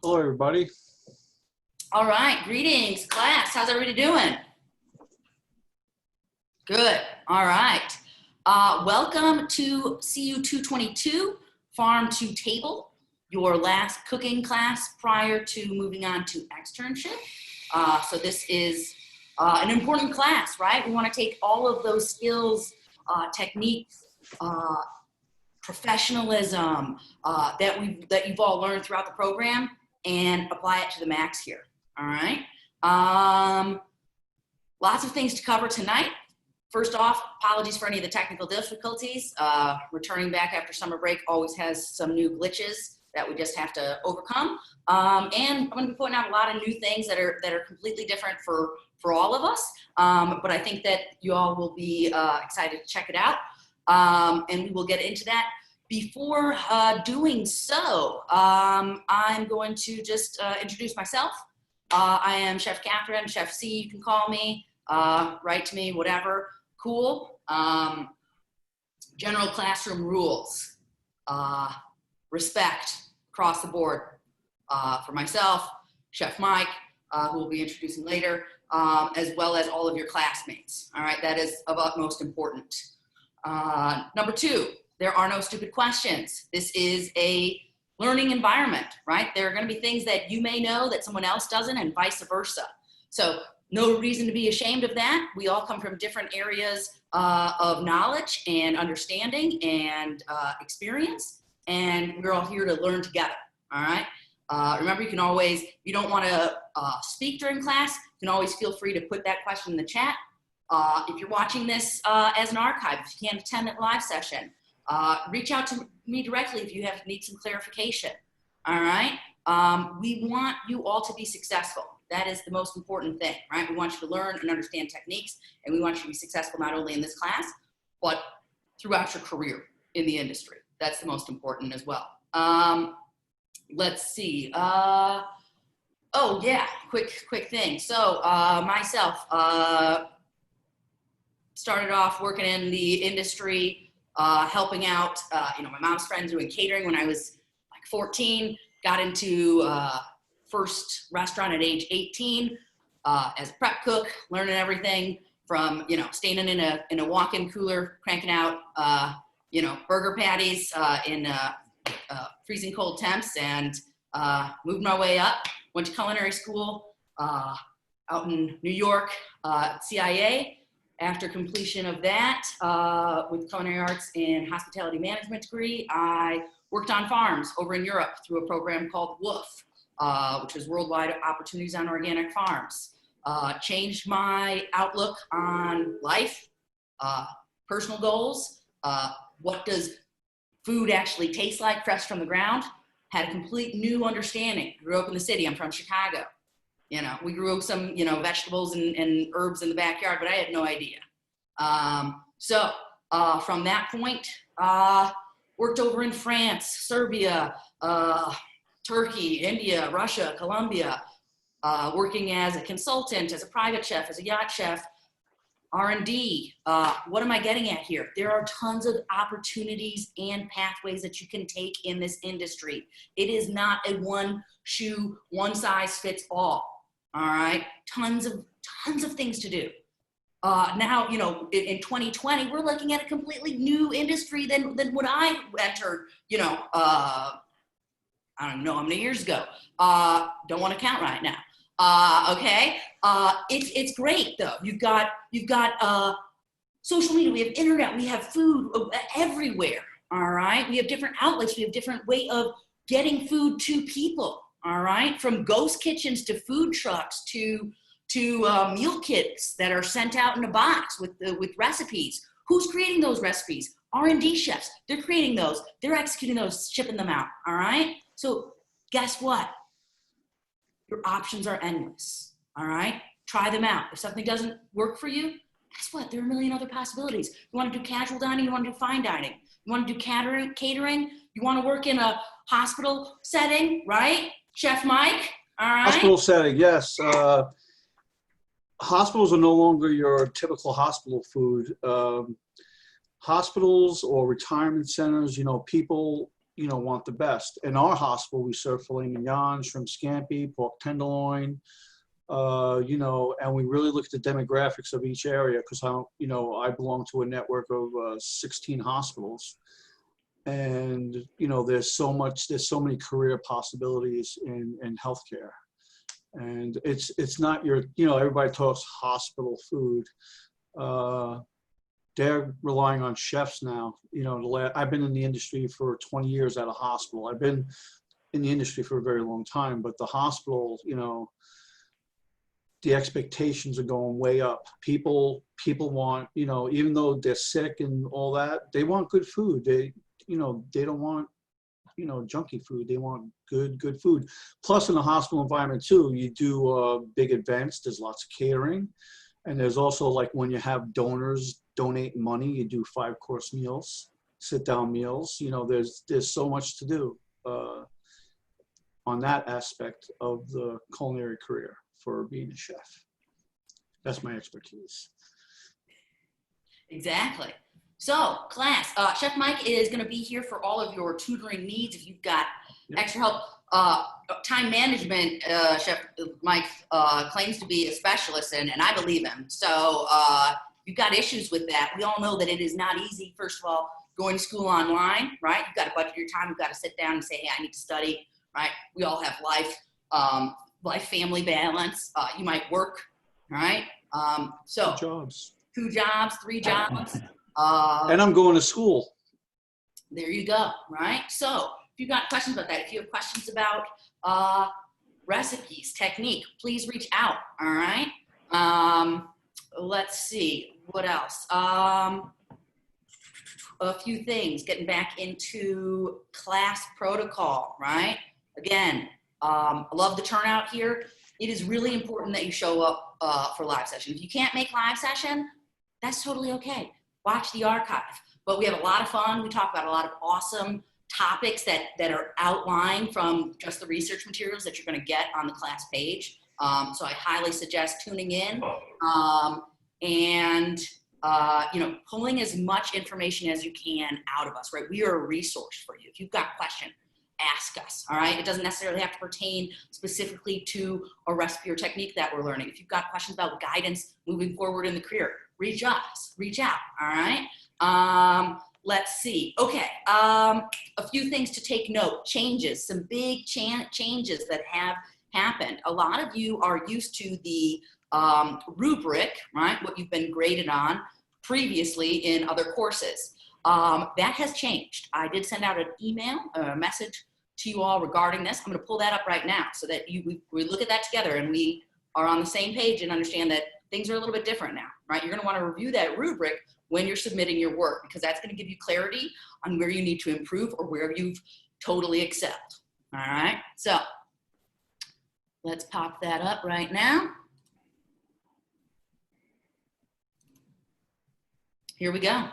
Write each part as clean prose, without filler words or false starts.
Hello, everybody. All right, greetings, class. How's everybody doing? Good. All right. Welcome to CU222, Farm to Table, your last cooking class prior to moving on to externship. So this is an important class, right? We want to take all of those skills, techniques, professionalism that you've all learned throughout the program and apply it to the max here. All right. Lots of things to cover tonight. First off, apologies for any of the technical difficulties. Returning back after summer break always has some new glitches that we just have to overcome. And I'm going to be pointing out a lot of new things that are completely different for all of us. But I think that you all will be excited to check it out. And we will get into that. Before doing so, I'm going to just introduce myself. I am Chef Catherine, Chef C, you can call me, write to me, whatever, cool. General classroom rules, respect across the board for myself, Chef Mike, who we'll be introducing later, as well as all of your classmates. All right, that is of utmost importance. Number two, there are no stupid questions. This is a learning environment, right? There are going to be things that you may know that someone else doesn't and vice versa. So no reason to be ashamed of that. We all come from different areas of knowledge and understanding and experience, and we're all here to learn together, all right? Remember, you don't want to speak during class, you can always feel free to put that question in the chat. If you're watching this as an archive, if you can't attend that live session, reach out to me directly if you need some clarification, all right? We want you all to be successful. That is the most important thing, right? We want you to learn and understand techniques, and we want you to be successful not only in this class, but throughout your career in the industry. That's the most important as well. Let's see. Oh yeah, quick thing. So myself, started off working in the industry, helping out, my mom's friends doing catering when I was like 14, got into first restaurant at age 18 as a prep cook, learning everything from, standing in a walk-in cooler, cranking out, burger patties in freezing cold temps, and moved my way up, went to culinary school out in New York, CIA. After completion of that, with culinary arts and hospitality management degree, I worked on farms over in Europe through a program called WOOF, which is Worldwide Opportunities on Organic Farms. Changed my outlook on life, personal goals, what does food actually taste like fresh from the ground. Had a complete new understanding. Grew up in the city, I'm from Chicago. We grew some, vegetables and herbs in the backyard, but I had no idea. So from that point, worked over in France, Serbia, Turkey, India, Russia, Colombia, working as a consultant, as a private chef, as a yacht chef, R&D. What am I getting at here? There are tons of opportunities and pathways that you can take in this industry. It is not a one size fits all. All right, tons of things to do. Now, in 2020, we're looking at a completely new industry than what I entered, I don't know how many years ago. Don't want to count right now. Okay, it's great though. You've got social media, we have internet, we have food everywhere. All right, we have different outlets, we have different way of getting food to people. All right, from ghost kitchens to food trucks to meal kits that are sent out in a box with recipes. Who's creating those recipes? R&D chefs. They're creating those. They're executing those, shipping them out. All right. So guess what? Your options are endless. All right. Try them out. If something doesn't work for you, guess what? There are a million other possibilities. You want to do casual dining? You want to do fine dining? You want to do catering? You want to work in a hospital setting, right? Chef Mike, all right? Hospital setting, yes. Hospitals are no longer your typical hospital food. Hospitals or retirement centers, people want the best. In our hospital, we serve filet mignon, shrimp scampi, pork tenderloin, and we really look at the demographics of each area because I belong to a network of 16 hospitals. And, there's so many career possibilities in healthcare. And it's not everybody talks hospital food. They're relying on chefs now. I've been in the industry for 20 years at a hospital. I've been in the industry for a very long time, but the hospital, the expectations are going way up. People want, even though they're sick and all that, they want good food. They don't want, junky food. They want good food. Plus in the hospital environment too, you do big events. There's lots of catering. And there's also like when you have donors donate money, you do 5-course meals, sit down meals. There's so much to do on that aspect of the culinary career for being a chef. That's my expertise. Exactly. So class, Chef Mike is going to be here for all of your tutoring needs. If you've got extra help, time management, Chef Mike claims to be a specialist in, and I believe him. So you've got issues with that. We all know that it is not easy, first of all, going to school online, right? You've got to budget your time. You've got to sit down and say, hey, I need to study, right? We all have life-family balance. You might work, right? So 2 jobs, 3 jobs. And I'm going to school. There you go, right? So if you've got questions about that, if you have questions about recipes, technique, please reach out, all right? Let's see, what else? A few things, getting back into class protocol, right? Again, I love the turnout here. It is really important that you show up for live session. If you can't make live session, that's totally okay. Watch the archive. But we have a lot of fun. We talk about a lot of awesome topics that are outlined from just the research materials that you're going to get on the class page. So I highly suggest tuning in and pulling as much information as you can out of us, right? We are a resource for you. If you've got a question, ask us, all right? It doesn't necessarily have to pertain specifically to a recipe or technique that we're learning. If you've got questions about guidance moving forward in the career, reach out, all right? Let's see. Okay, a few things to take note. Changes, some big changes that have happened. A lot of you are used to the rubric, right? What you've been graded on previously in other courses. That has changed. I did send out an email, a message to you all regarding this. I'm going to pull that up right now so that we look at that together and we are on the same page and understand that things are a little bit different now, right? You're going to want to review that rubric when you're submitting your work because that's going to give you clarity on where you need to improve or where you've totally excelled. All right, so let's pop that up right now. Here we go.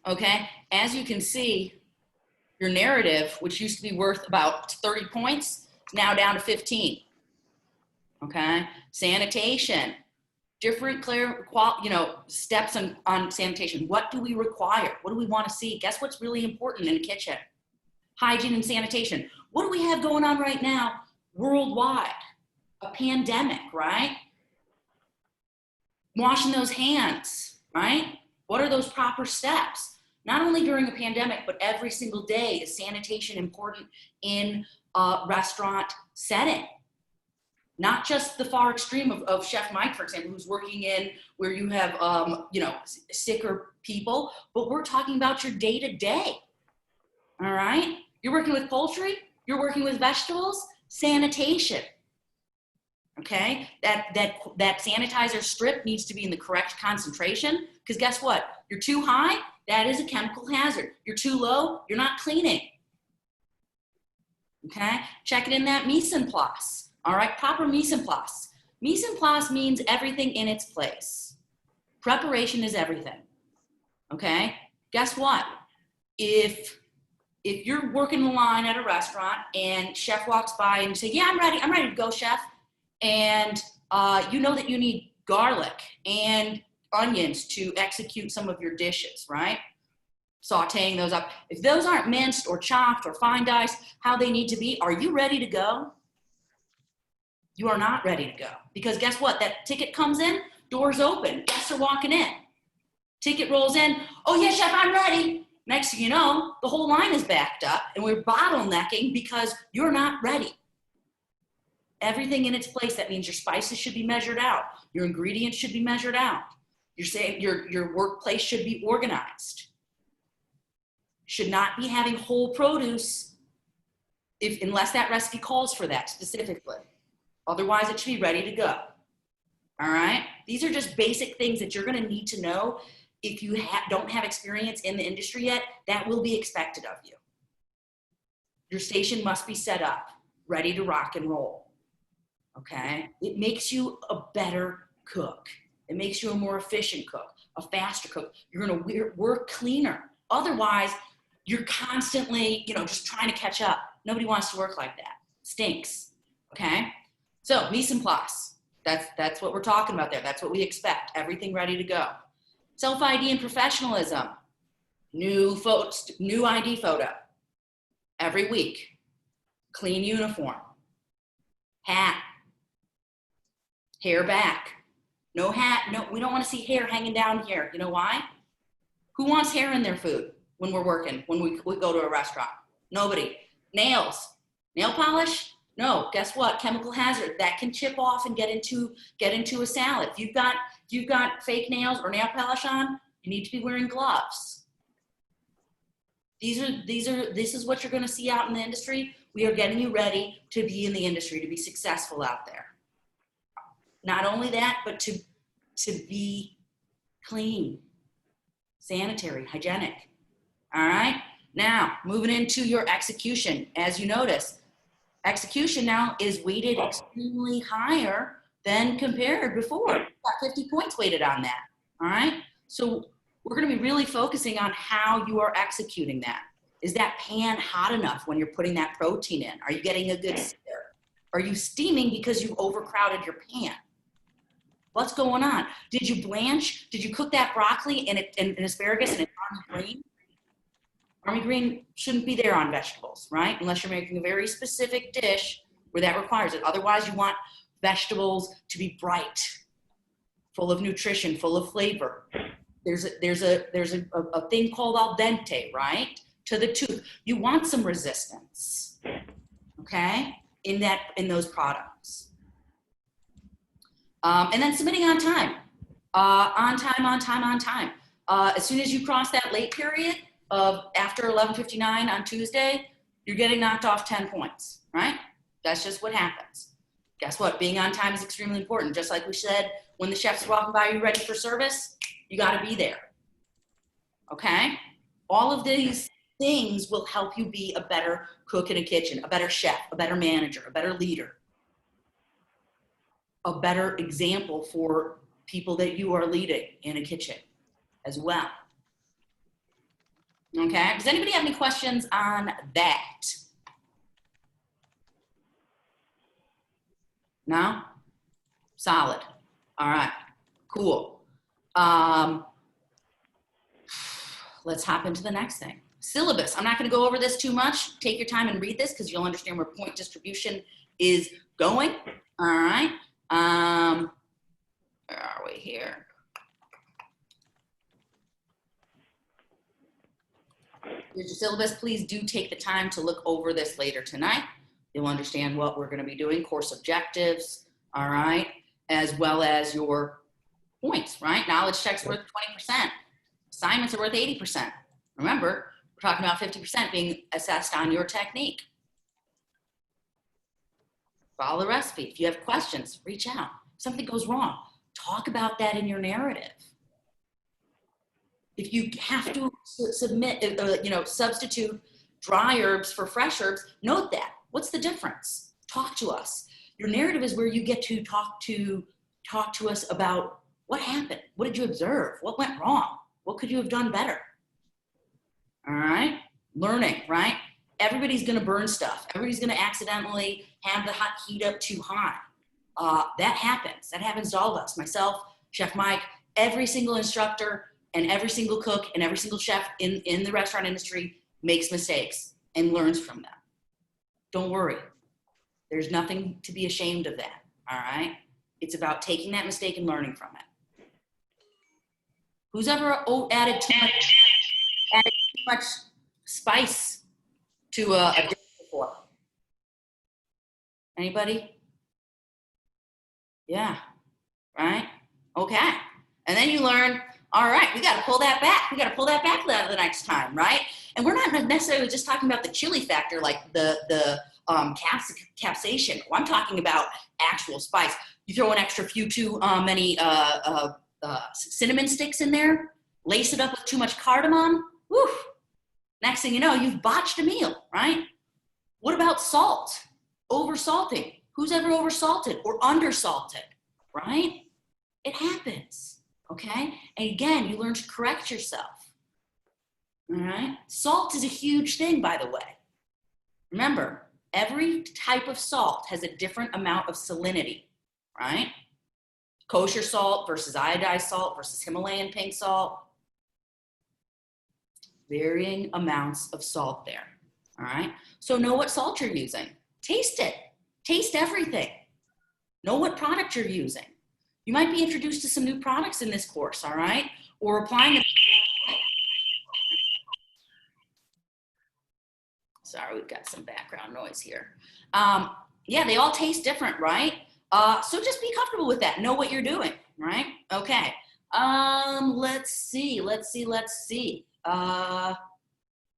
Okay, as you can see, your narrative, which used to be worth about 30 points, is now down to 15. Okay, sanitation, different steps on sanitation. What do we require? What do we want to see? Guess what's really important in a kitchen? Hygiene and sanitation. What do we have going on right now worldwide? A pandemic, right? Washing those hands, right? What are those proper steps? Not only during a pandemic, but every single day is sanitation important in a restaurant setting. Not just the far extreme of Chef Mike, for example, who's working in where you have, sicker people, but we're talking about your day-to-day, all right? You're working with poultry, you're working with vegetables, sanitation, okay? That sanitizer strip needs to be in the correct concentration, because guess what? You're too high, that is a chemical hazard. You're too low, you're not cleaning, okay? Check it in that mise en place. All right, proper mise en place. Mise en place means everything in its place. Preparation is everything, okay? Guess what? If you're working the line at a restaurant and chef walks by and you say, yeah, I'm ready to go, chef. And you know that you need garlic and onions to execute some of your dishes, right? sauteing those up. If those aren't minced or chopped or fine diced how they need to be, are you ready to go? You are not ready to go. Because guess what? That ticket comes in, doors open, guests are walking in. Ticket rolls in, oh yeah, chef, I'm ready. Next thing you know, the whole line is backed up and we're bottlenecking because you're not ready. Everything in its place. That means your spices should be measured out. Your ingredients should be measured out. Your workplace should be organized. Should not be having whole produce unless that recipe calls for that specifically. Otherwise, it should be ready to go. All right? These are just basic things that you're going to need to know. If you don't have experience in the industry yet, that will be expected of you. Your station must be set up, ready to rock and roll. Okay? It makes you a better cook. It makes you a more efficient cook, a faster cook. You're going to work cleaner. Otherwise, you're constantly, just trying to catch up. Nobody wants to work like that. Stinks. Okay? So, mise en place. That's what we're talking about there. That's what we expect. Everything ready to go. Self-ID and professionalism. New ID photo. Every week. Clean uniform. Hat. Hair back. No hat. No, we don't want to see hair hanging down here. You know why? Who wants hair in their food when we're working, when we go to a restaurant? Nobody. Nails. Nail polish? No. Guess what? Chemical hazard. That can chip off and get into a salad. If you've got fake nails or nail polish on, you need to be wearing gloves. This is what you're going to see out in the industry. We are getting you ready to be in the industry, to be successful out there. Not only that, but to be clean, sanitary, hygienic. All right? Now, moving into your execution. As you notice, execution now is weighted extremely higher than compared before. We've got 50 points weighted on that. All right? So we're going to be really focusing on how you are executing that. Is that pan hot enough when you're putting that protein in? Are you getting a good stir? Are you steaming because you overcrowded your pan? What's going on? Did you blanch? Did you cook that broccoli and asparagus and it's army green? Army green shouldn't be there on vegetables, right? Unless you're making a very specific dish where that requires it. Otherwise, you want vegetables to be bright, full of nutrition, full of flavor. There's a thing called al dente, right? To the tooth. You want some resistance, okay? In those products. And then submitting on time. On time. As soon as you cross that late period of after 11:59 on Tuesday, you're getting knocked off 10 points, right? That's just what happens. Guess what? Being on time is extremely important. Just like we said, when the chef's walking by you ready for service, you got to be there. Okay? All of these things will help you be a better cook in a kitchen, a better chef, a better manager, a better leader, a better example for people that you are leading in a kitchen as well. Okay? Does anybody have any questions on that? No? Solid. All right. Cool. Let's hop into the next thing. Syllabus. I'm not going to go over this too much. Take your time and read this because you'll understand where point distribution is going. All right. Where are we here? Here's your syllabus. Please do take the time to look over this later tonight. You'll understand what we're going to be doing, course objectives, all right, as well as your points, right? Knowledge checks worth 20%. Assignments are worth 80%. Remember, we're talking about 50% being assessed on your technique. Follow the recipe. If you have questions, reach out. If something goes wrong, talk about that in your narrative. If you have to substitute dry herbs for fresh herbs, note that. What's the difference? Talk to us. Your narrative is where you get to talk to us about what happened. What did you observe? What went wrong? What could you have done better? All right? Learning, right? Everybody's going to burn stuff. Everybody's going to accidentally have the hot heat up too high. That happens. That happens to all of us. Myself, Chef Mike, every single instructor And every single cook and every single chef in the restaurant industry makes mistakes and learns from them. Don't worry. There's nothing to be ashamed of that, all right? It's about taking that mistake and learning from it. Who's ever added too much spice to a dish before? Anybody? Yeah, right? Okay. And then you learn, all right, we got to pull that back. We got to pull that back the next time, right? And we're not necessarily just talking about the chili factor, like the capsaicin. I'm talking about actual spice. You throw an extra few too many cinnamon sticks in there, lace it up with too much cardamom. Whew. Next thing you know, you've botched a meal, right? What about salt? Over-salting. Who's ever over-salted or under-salted, right? It happens, okay? And again, you learn to correct yourself, all right? Salt is a huge thing, by the way. Remember, every type of salt has a different amount of salinity, right? Kosher salt versus iodized salt versus Himalayan pink salt. Varying amounts of salt there, all right? So know what salt you're using. Taste it. Taste everything. Know what product you're using. You might be introduced to some new products in this course, all right? Or applying them. Sorry, we've got some background noise here. Yeah, they all taste different, right? So just be comfortable with that. Know what you're doing, right? Okay. Let's see.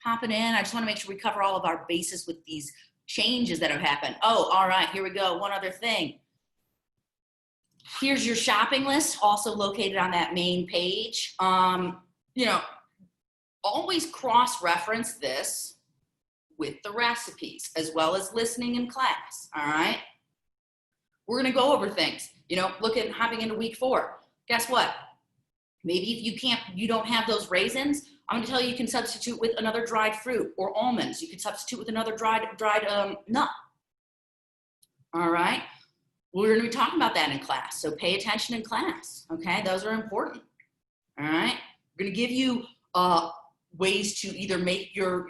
Hopping in. I just want to make sure we cover all of our bases with these changes that have happened. Oh, all right. Here we go. One other thing. Here's your shopping list, also located on that main page. You know, always cross-reference this with the recipes as well as listening in class. All right. We're going to go over things. You know, hopping into week 4. Guess what? Maybe if you don't have those raisins, I'm going to tell you can substitute with another dried fruit or almonds. You can substitute with another dried nut. All right. We're going to be talking about that in class. So pay attention in class. Okay. Those are important. All right. We're going to give you ways to either make your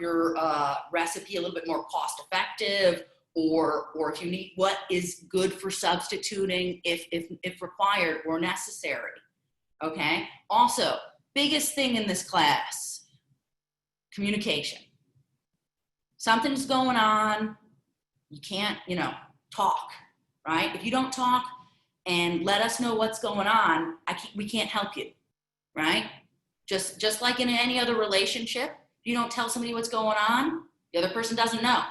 recipe a little bit more cost effective, or if you need, what is good for substituting if required or necessary. Okay. Also, biggest thing in this class, communication. Something's going on. You can't, talk, right? If you don't talk and let us know what's going on, we can't help you, right? Just like in any other relationship, if you don't tell somebody what's going on, the other person doesn't know.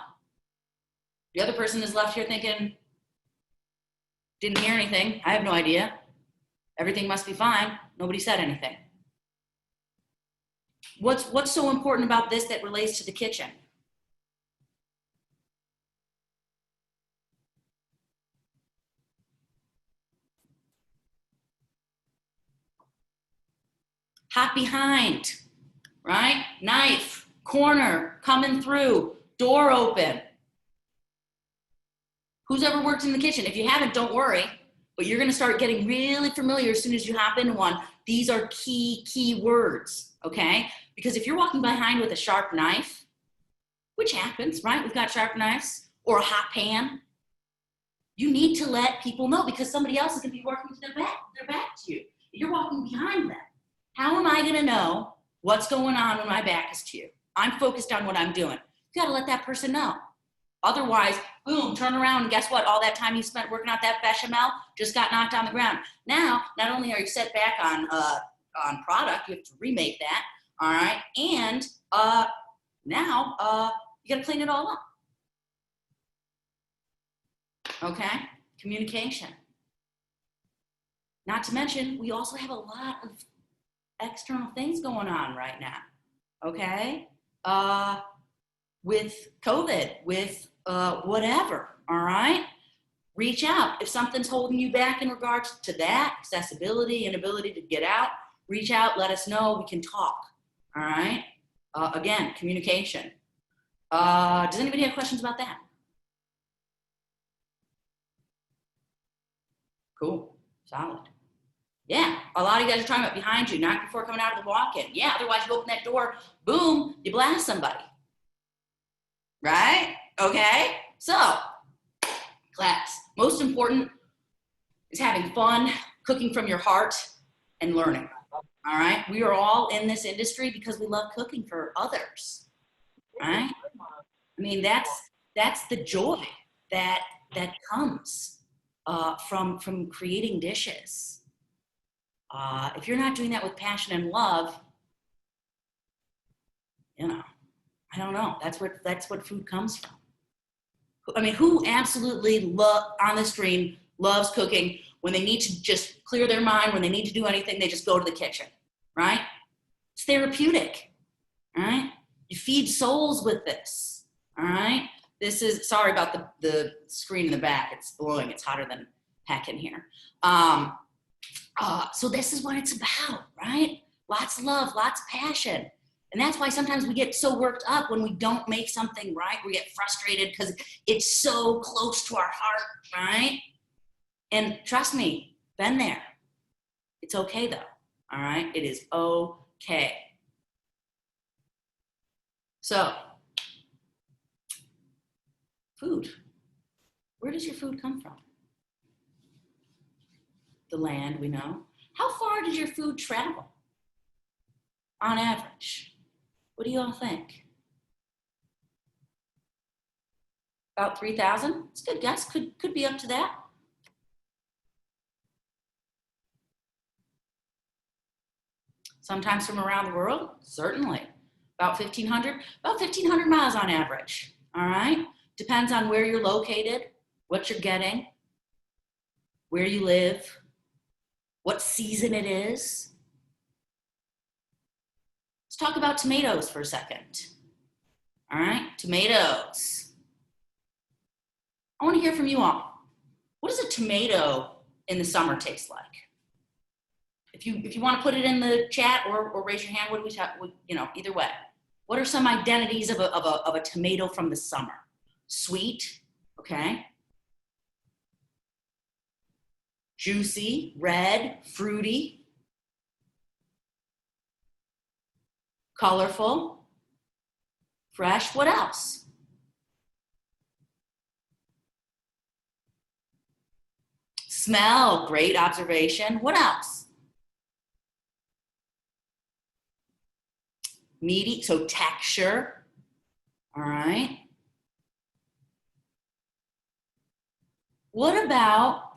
The other person is left here thinking, didn't hear anything. I have no idea. Everything must be fine. Nobody said anything. What's so important about this that relates to the kitchen? Hot behind, right? Knife, corner, coming through, door open. Who's ever worked in the kitchen? If you haven't, don't worry, but you're gonna start getting really familiar as soon as you hop into one. These are key words, okay? Because if you're walking behind with a sharp knife, which happens, right? We've got sharp knives, or a hot pan. You need to let people know, because somebody else is gonna be working to their back to you. You're walking behind them. How am I gonna know what's going on when my back is to you? I'm focused on what I'm doing. You gotta let that person know. Otherwise, boom, turn around and guess what? All that time you spent working out that bechamel just got knocked on the ground. Now, not only are you set back on product, you have to remake that, all right? And now you gotta clean it all up. Okay, communication. Not to mention, we also have a lot of external things going on right now, okay? With COVID, with whatever, all right? Reach out. If something's holding you back in regards to that, accessibility, inability to get out, reach out, let us know, we can talk, all right? Again, communication. Does anybody have questions about that? Cool, solid. Yeah, a lot of you guys are talking about behind you, not before coming out of the walk-in. Yeah, otherwise you open that door, boom, you blast somebody. Right? Okay? So, class, most important is having fun, cooking from your heart, and learning. All right? We are all in this industry because we love cooking for others. Right? I mean, that's the joy that comes from creating dishes. If you're not doing that with passion and love, you know, I don't know. That's what food comes from. I mean, who absolutely on the stream loves cooking when they need to just clear their mind, when they need to do anything, they just go to the kitchen, right? It's therapeutic, right? You feed souls with this, all right? This is, sorry about the screen in the back. It's blowing. It's hotter than heck in here. So this is what it's about, right? Lots of love, lots of passion. And that's why sometimes we get so worked up when we don't make something right. We get frustrated because it's so close to our heart, right? And trust me, been there. It's okay though, all right? It is okay. So, food. Where does your food come from? The land, we know. How far did your food travel on average? What do you all think? About 3,000? It's a good guess. Could be up to that. Sometimes from around the world, certainly. About 1,500 miles on average. All right? Depends on where you're located, what you're getting, where you live, what season it is. Let's talk about tomatoes for a second. All right, tomatoes. I want to hear from you all. What does a tomato in the summer taste like? If you want to put it in the chat or raise your hand, what do we talk? You know, either way. What are some identities of a tomato from the summer? Sweet, okay. Juicy, red, fruity, colorful, fresh. What else? Smell, great observation. What else? Meaty, so texture. All right. What about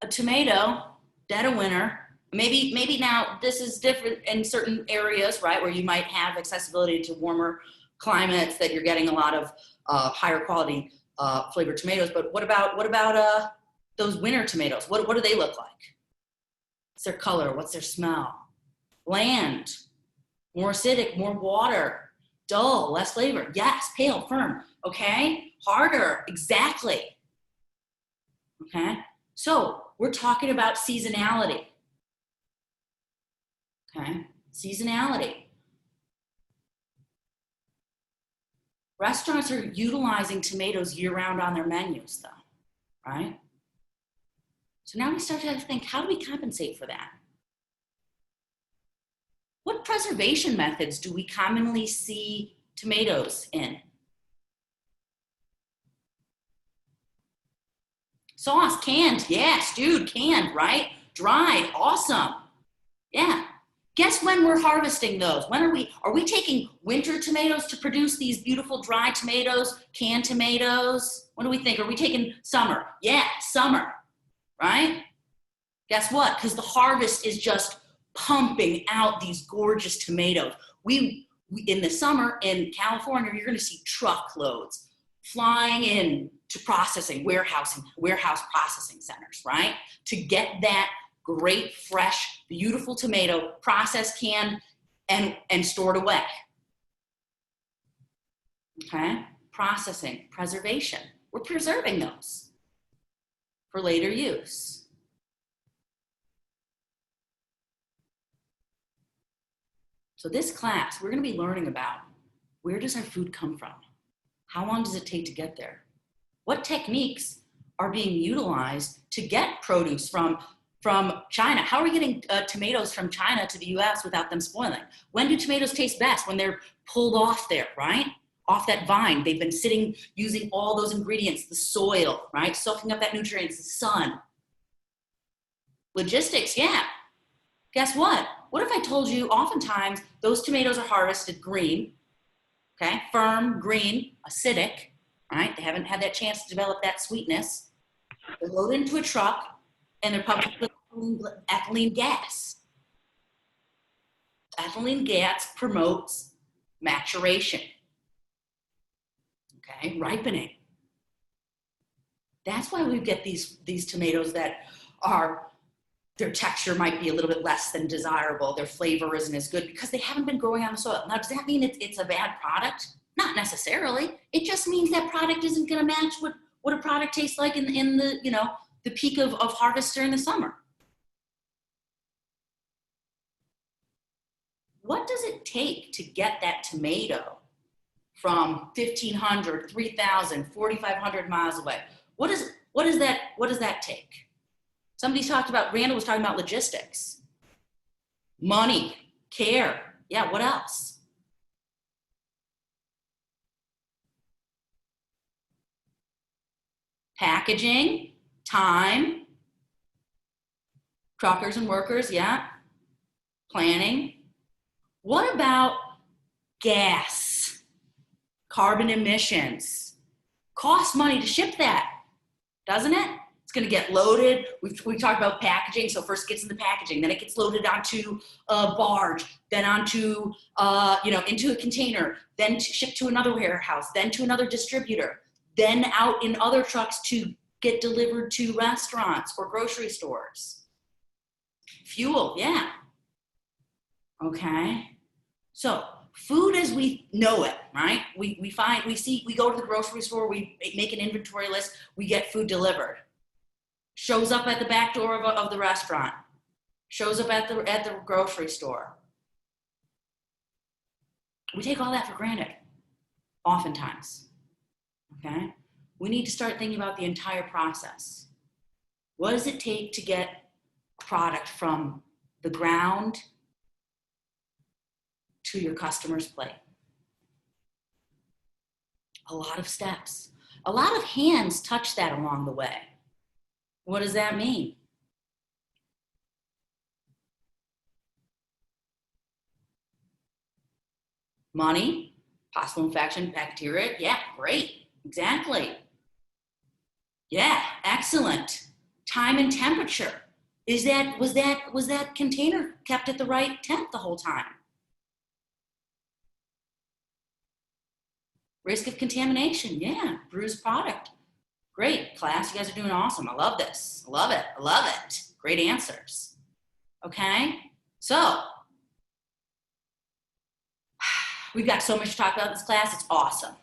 a tomato, dead of winter? Maybe now this is different in certain areas, right, where you might have accessibility to warmer climates that you're getting a lot of higher quality flavored tomatoes. But what about those winter tomatoes? What do they look like? What's their color? What's their smell? Bland, more acidic, more water, dull, less flavor. Yes, pale, firm. Okay, harder, exactly. Okay, so we're talking about seasonality. Okay, seasonality. Restaurants are utilizing tomatoes year-round on their menus, though, right? So now we start to think, how do we compensate for that? What preservation methods do we commonly see tomatoes in? Sauce, canned, yeah, stewed, canned, right? Dried, awesome. Yeah. Guess when we're harvesting those? When are we taking winter tomatoes to produce these beautiful dry tomatoes, canned tomatoes? What do we think? Are we taking summer? Yeah, summer, right? Guess what? Because the harvest is just pumping out these gorgeous tomatoes. We in the summer in California, you're going to see truckloads flying in to processing, warehouse processing centers, right? To get that great, fresh, beautiful tomato processed, canned, and stored away. Okay? Processing, preservation. We're preserving those for later use. So this class, we're going to be learning about where does our food come from? How long does it take to get there? What techniques are being utilized to get produce from China. How are we getting tomatoes from China to the US without them spoiling? When do tomatoes taste best? When they're pulled off there, right? Off that vine. They've been sitting using all those ingredients, the soil, right? Soaking up that nutrients, the sun. Logistics, yeah. Guess what? What if I told you oftentimes those tomatoes are harvested green, okay? Firm, green, acidic, right? They haven't had that chance to develop that sweetness. They're loaded into a truck and they're pumped with ethylene gas. Ethylene gas promotes maturation, okay? Ripening. That's why we get these tomatoes that are, their texture might be a little bit less than desirable. Their flavor isn't as good because they haven't been growing on the soil. Now, does that mean it's a bad product? Not necessarily. It just means that product isn't going to match what a product tastes like in the, you know, the peak of harvest during the summer. What does it take to get that tomato from 1,500, 3,000, 4,500 miles away? What does that take? Somebody talked about, Randall was talking about logistics. Money, care, yeah, what else? Packaging, time, truckers and workers, yeah. Planning. What about gas, carbon emissions? Costs money to ship that, doesn't it? It's going to get loaded. We talked about packaging. So first it gets in the packaging, then it gets loaded onto a barge, then onto, into a container, then shipped to another warehouse, then to another distributor, then out in other trucks to get delivered to restaurants or grocery stores. Fuel, yeah. Okay. So food as we know it, right? We go to the grocery store, we make an inventory list, we get food delivered. Shows up at the back door of the restaurant. Shows up at the grocery store. We take all that for granted, oftentimes, okay? We need to start thinking about the entire process. What does it take to get a product from the ground to your customer's plate? A lot of steps. A lot of hands touch that along the way. What does that mean? Money, possible infection, bacteria. Yeah, great. Exactly. Yeah, excellent. Time and temperature. Was that container kept at the right temp the whole time? Risk of contamination. Yeah, bruised product. Great, class, you guys are doing awesome. I love this. I love it. I love it. Great answers. Okay, so we've got so much to talk about in this class. It's awesome.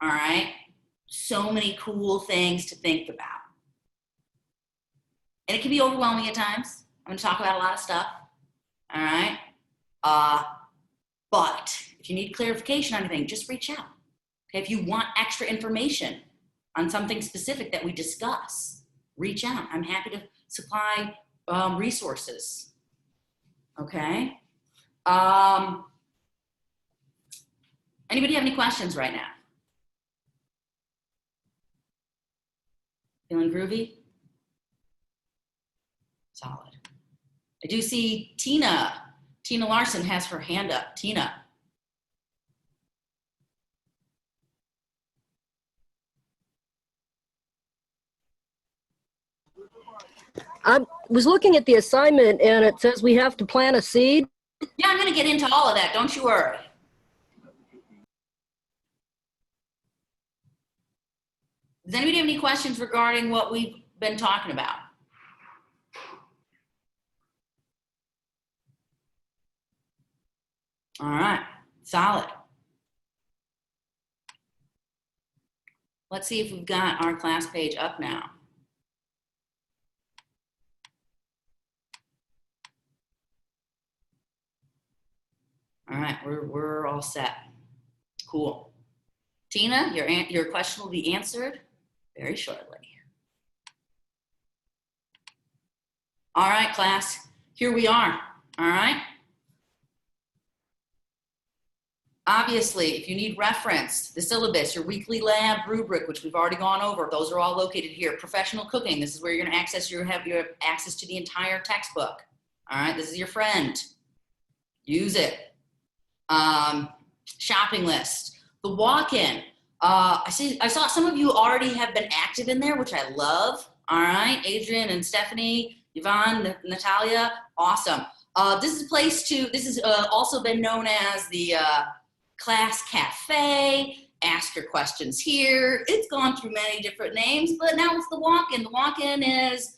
All right, so many cool things to think about. And it can be overwhelming at times. I'm going to talk about a lot of stuff. All right, but if you need clarification on anything, just reach out. Okay, if you want extra information on something specific that we discuss, reach out. I'm happy to supply resources. Okay. Anybody have any questions right now? Feeling groovy? Solid. I do see Tina. Tina Larson has her hand up. Tina. I was looking at the assignment and it says we have to plant a seed. Yeah, I'm going to get into all of that. Don't you worry. Does anybody have any questions regarding what we've been talking about? All right, solid. Let's see if we've got our class page up now. All right, we're all set. Cool. Tina, your question will be answered very shortly. All right, class, here we are, all right? Obviously, if you need reference, the syllabus, your weekly lab rubric, which we've already gone over, those are all located here. Professional cooking, this is where you're gonna have access to the entire textbook. All right, this is your friend. Use it. Shopping list. The walk-in. I saw some of you already have been active in there, which I love. All right, Adrian and Stephanie, Yvonne, Natalia, awesome. This is a place to, this has also been known as the class cafe. Ask your questions here. It's gone through many different names, but now it's the walk-in. The walk-in is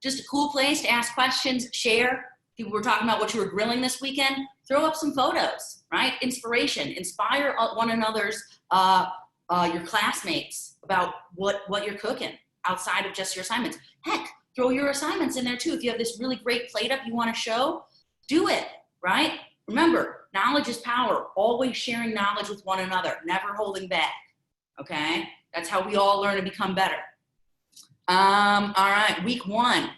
just a cool place to ask questions, share. People were talking about what you were grilling this weekend. Throw up some photos, right? Inspiration, inspire one another's, your classmates about what you're cooking outside of just your assignments. Heck, throw your assignments in there too. If you have this really great plate up you want to show, do it, right? Remember, knowledge is power. Always sharing knowledge with one another, never holding back, okay? That's how we all learn to become better. All right, week 1.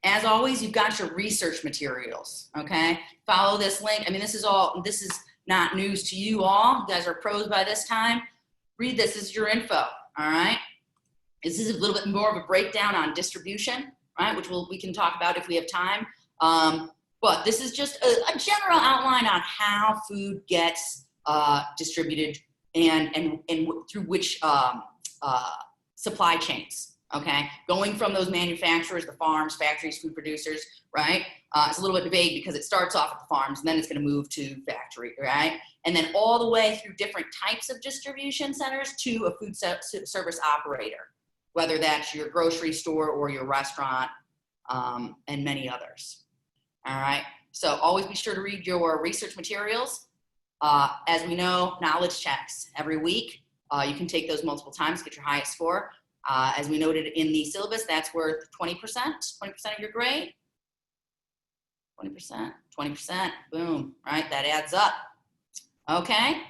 As always, you've got your research materials, okay? Follow this link. I mean, this is not news to you all. You guys are pros by this time. Read this. This is your info, all right? This is a little bit more of a breakdown on distribution, right? Which we can talk about if we have time. But this is just a general outline on how food gets distributed and through which supply chains. Okay, going from those manufacturers, the farms, factories, food producers, right? It's a little bit vague because it starts off at the farms and then it's going to move to factory, right? And then all the way through different types of distribution centers to a food service operator, whether that's your grocery store or your restaurant, and many others. All right, so always be sure to read your research materials. As we know, knowledge checks every week. You can take those multiple times, get your highest score. As we noted in the syllabus, that's worth 20% of your grade. 20%, boom, right? That adds up. Okay,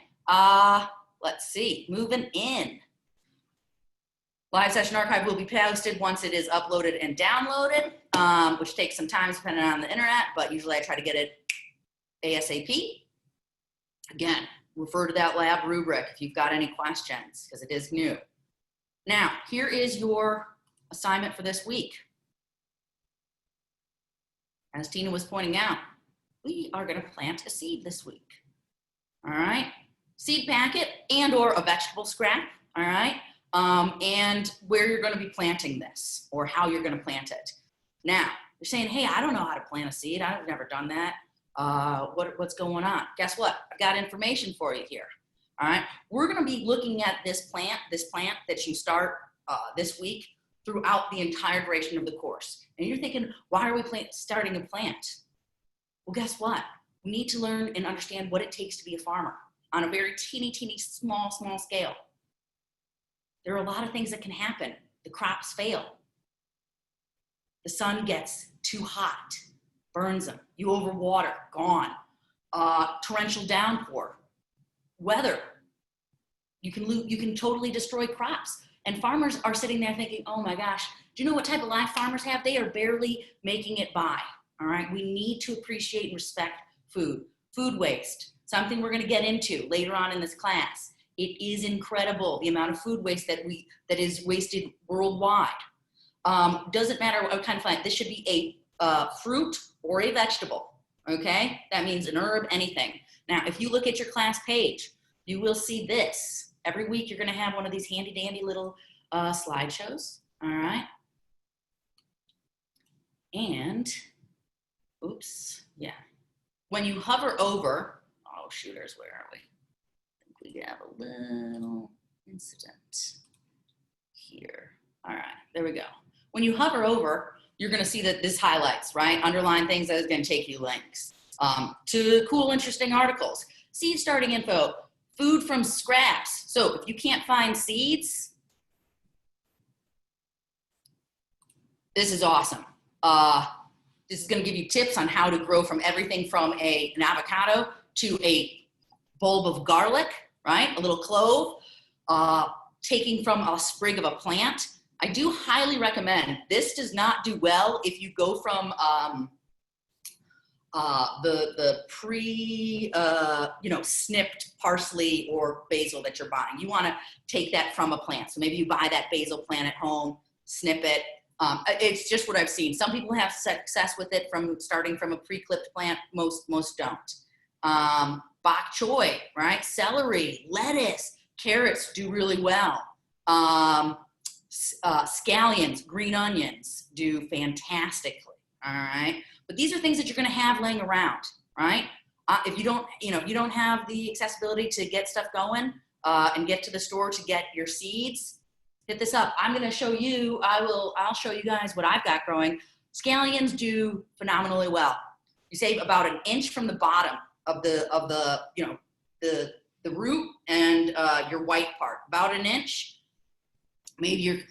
let's see, moving in. Live session archive will be posted once it is uploaded and downloaded, which takes some time depending on the internet, but usually I try to get it ASAP. Again, refer to that lab rubric if you've got any questions, because it is new. Now, here is your assignment for this week. As Tina was pointing out, we are going to plant a seed this week. All right, seed packet and or a vegetable scrap. All right, and where you're going to be planting this or how you're going to plant it. Now, you're saying, hey, I don't know how to plant a seed. I've never done that. What's going on? Guess what? I've got information for you here. All right, we're going to be looking at this plant that you start this week throughout the entire duration of the course. And you're thinking, why are we starting a plant? Well, guess what? We need to learn and understand what it takes to be a farmer on a very teeny, small scale. There are a lot of things that can happen. The crops fail. The sun gets too hot, burns them. You overwater, gone. Torrential downpour. Weather, you can totally destroy crops. And farmers are sitting there thinking, oh my gosh, do you know what type of life farmers have? They are barely making it by, all right? We need to appreciate and respect food. Food waste, something we're gonna get into later on in this class. It is incredible, the amount of food waste that is wasted worldwide. Doesn't matter what kind of plant, this should be a fruit or a vegetable, okay? That means an herb, anything. Now, if you look at your class page, you will see this. Every week, you're going to have one of these handy dandy little slideshows, all right? And, oops, yeah. When you hover over, oh, shooters, where are we? I think we have a little incident here. All right, there we go. When you hover over, you're going to see that this highlights, right? Underline things that is going to take you links. To cool, interesting articles. Seed starting info, food from scraps. So if you can't find seeds, this is awesome. This is going to give you tips on how to grow from everything from an avocado to a bulb of garlic, right? A little clove, taking from a sprig of a plant I do highly recommend. This does not do well if you go from the pre snipped parsley or basil that you're buying. You want to take that from a plant. So maybe you buy that basil plant at home, snip it. It's just what I've seen. Some people have success with it from starting from a pre-clipped plant. Most don't. Bok choy, right? Celery, lettuce, carrots do really well. Scallions, green onions do fantastically. All right. But these are things that you're going to have laying around, right? If you don't have the accessibility to get stuff going and get to the store to get your seeds, hit this up. I'm going to show you. I'll show you guys what I've got growing. Scallions do phenomenally well. You save about an inch from the bottom of the root and your white part. About an inch. Maybe you're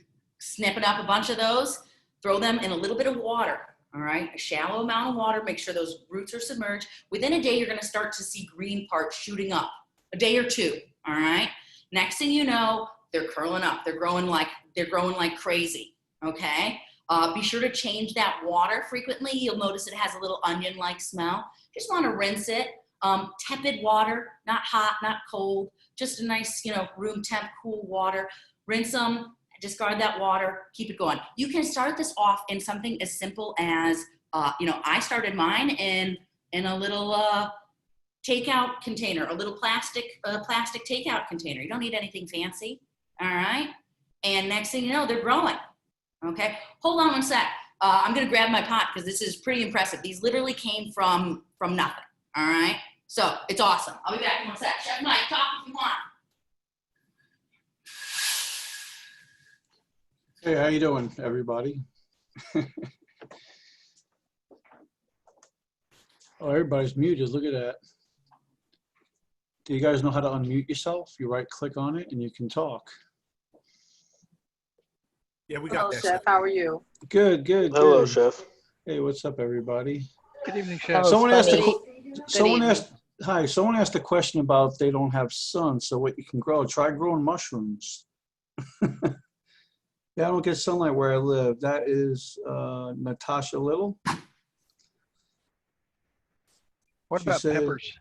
snipping up a bunch of those. Throw them in a little bit of water. All right, a shallow amount of water, make sure those roots are submerged. Within a day, you're gonna start to see green parts shooting up, a day or two, all right? Next thing you know, they're curling up. They're growing like crazy, okay? Be sure to change that water frequently. You'll notice it has a little onion-like smell. Just wanna rinse it. Tepid water, not hot, not cold, just a nice, room temp, cool water. Rinse them. Discard that water, keep it going. You can start this off in something as simple as, I started mine in a little takeout container, a little plastic takeout container. You don't need anything fancy, all right? And next thing you know, they're growing, okay? Hold on one sec. I'm gonna grab my pot because this is pretty impressive. These literally came from nothing, all right? So it's awesome. I'll be back in one sec. Chef Mike, talk if you want. Hey, how you doing, everybody? Oh, everybody's muted. Look at that. Do you guys know how to unmute yourself? You right-click on it and you can talk. Yeah, we got Hello, that. Chef. How are you? Good, good, Hello, good. Chef. Hey, what's up, everybody? Good evening, Chef. Someone asked Good someone evening. asked, hi, someone asked a question about they don't have sun, so what you can grow. Try growing mushrooms. Yeah, I don't get sunlight where I live. That is Natasha Little. What She about said- peppers?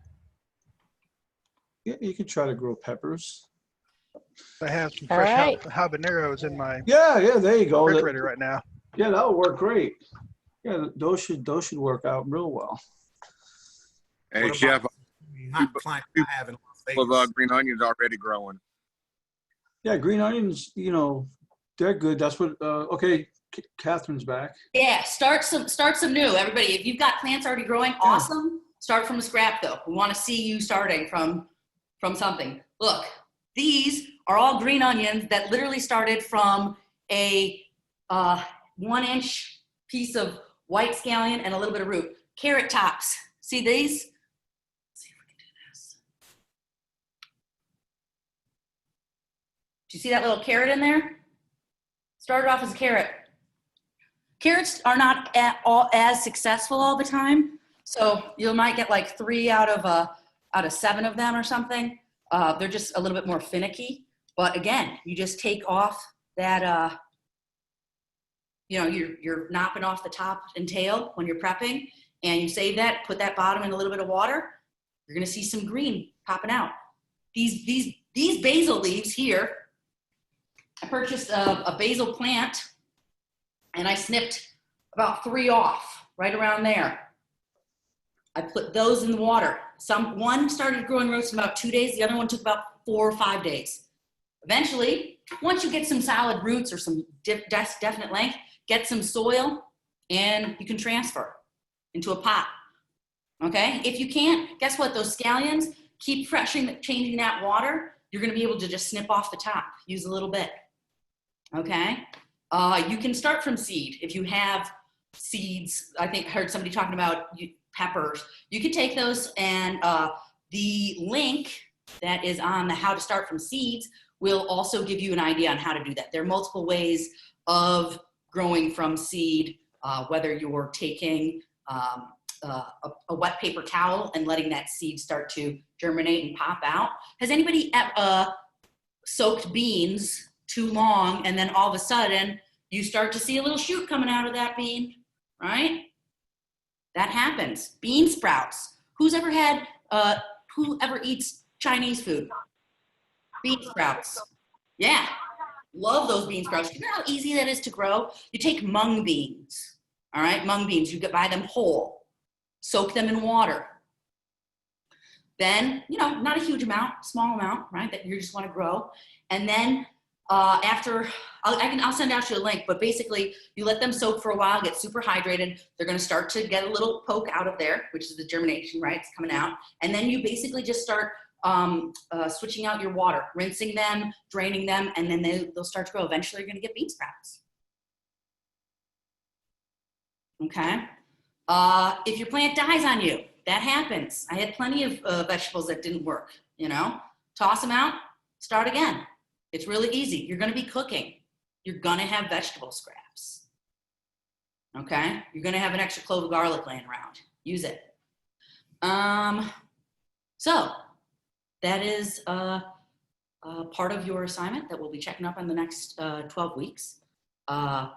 Yeah, you can try to grow peppers. I have some All fresh right. habaneros in my Yeah, there you go. refrigerator right now. Yeah, that would work great. Yeah, those should work out real well. Hey, What Chef, about hot climate I have in Las of Vegas? green onions already growing. Yeah, green onions, they're good. That's what. Okay, Catherine's back. Yeah, start some new. Everybody, if you've got plants already growing, awesome. Start from scrap though. We want to see you starting from something. Look, these are all green onions that literally started from a 1-inch piece of white scallion and a little bit of root. Carrot tops. See these? Let's see if we can do this. Do you see that little carrot in there? Started off as a carrot. Carrots are not as successful all the time, so you might get like 3 out of 7 of them or something. They're just a little bit more finicky. But again, you just take off that, you're knopping off the top and tail when you're prepping, and you save that, put that bottom in a little bit of water. You're gonna see some green popping out. These basil leaves here. I purchased a basil plant and I snipped about 3 off right around there. I put those in the water. One started growing roots in about 2 days. The other one took about 4 or 5 days. Eventually, once you get some solid roots or some definite length, get some soil and you can transfer into a pot. Okay? If you can't, guess what? Those scallions, keep changing that water. You're gonna be able to just snip off the top. Use a little bit. Okay? You can start from seed. If you have seeds, I think I heard somebody talking about peppers. You can take those and the link that is on the how to start from seeds will also give you an idea on how to do that. There are multiple ways of growing from seed, whether you're taking a wet paper towel and letting that seed start to germinate and pop out. Has anybody soaked beans too long, and then all of a sudden you start to see a little shoot coming out of that bean, right? That happens. Bean sprouts. Who ever eats Chinese food? Bean sprouts. Yeah, love those bean sprouts. You know how easy that is to grow? You take mung beans, all right? Mung beans, you could buy them whole. Soak them in water. Then, you know, not a huge amount, small amount, right, that you just want to grow. And then after, I'll send out you a link, but basically you let them soak for a while, get super hydrated. They're going to start to get a little poke out of there, which is the germination, right? It's coming out. And then you basically just start switching out your water, rinsing them, draining them, and then they'll start to grow. Eventually you're going to get bean sprouts. Okay. If your plant dies on you, that happens. I had plenty of vegetables that didn't work, you know, toss them out, start again. It's really easy. You're going to be cooking. You're going to have vegetable scraps. Okay. You're going to have an extra clove of garlic laying around. Use it. So that is part of your assignment that we'll be checking up on the next 12 weeks. And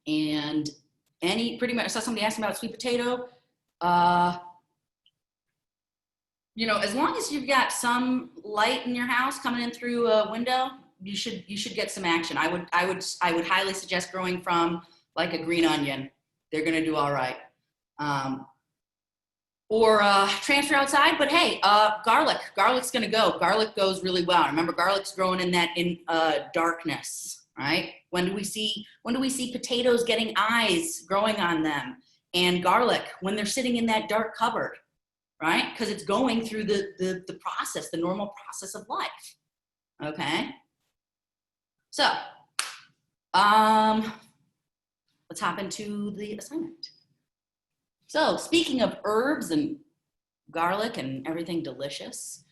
pretty much, I saw somebody asking about sweet potato. You know, as long as you've got some light in your house coming in through a window, you should get some action. I would highly suggest growing from like a green onion. They're going to do all right. Or transfer outside, but hey, garlic's going to go. Garlic goes really well. Remember, garlic's growing in darkness, right? When do we see potatoes getting eyes growing on them? And garlic, when they're sitting in that dark cupboard, right? Because it's going through the process, the normal process of life. Okay. So, let's hop into the assignment. So, speaking of herbs and garlic and everything delicious,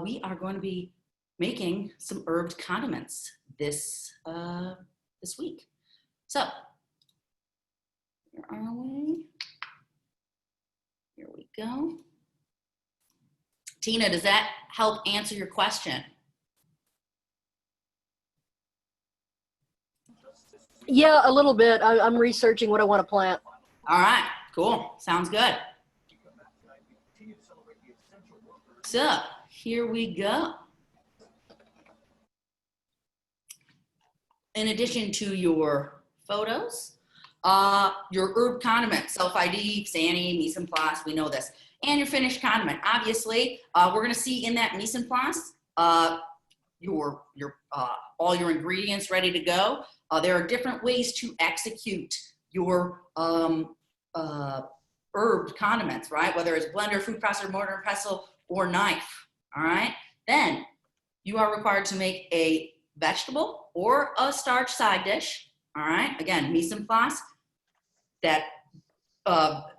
we are going to be making some herbed condiments this week. So, where are we? Here we go. Tina, does that help answer your question? Yeah, a little bit. I'm researching what I want to plant. All right, cool. Sounds good. So here we go. In addition to your photos, your herb condiment, self-ID, Sani, mise en place, we know this, and your finished condiment. Obviously, we're going to see in that mise en place all your ingredients ready to go. There are different ways to execute your herb condiments, right? Whether it's blender, food processor, mortar and pestle, or knife, all right? Then you are required to make a vegetable or a starch side dish, all right? Again, mise en place, that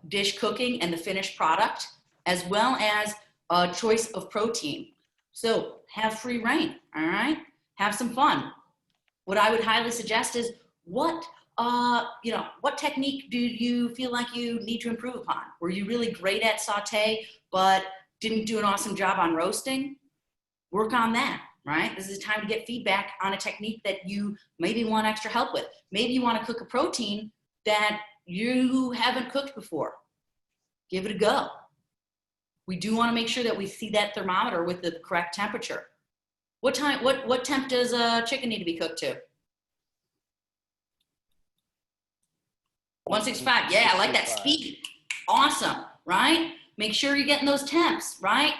dish cooking and the finished product, as well as a choice of protein. So have free reign, all right? Have some fun. What I would highly suggest is what technique do you feel like you need to improve upon? Were you really great at saute, but didn't do an awesome job on roasting? Work on that, right? This is time to get feedback on a technique that you maybe want extra help with. Maybe you want to cook a protein that you haven't cooked before. Give it a go. We do want to make sure that we see that thermometer with the correct temperature. What temp does a chicken need to be cooked to? 165. Yeah, I like that speed. Awesome, right? Make sure you're getting those temps, right?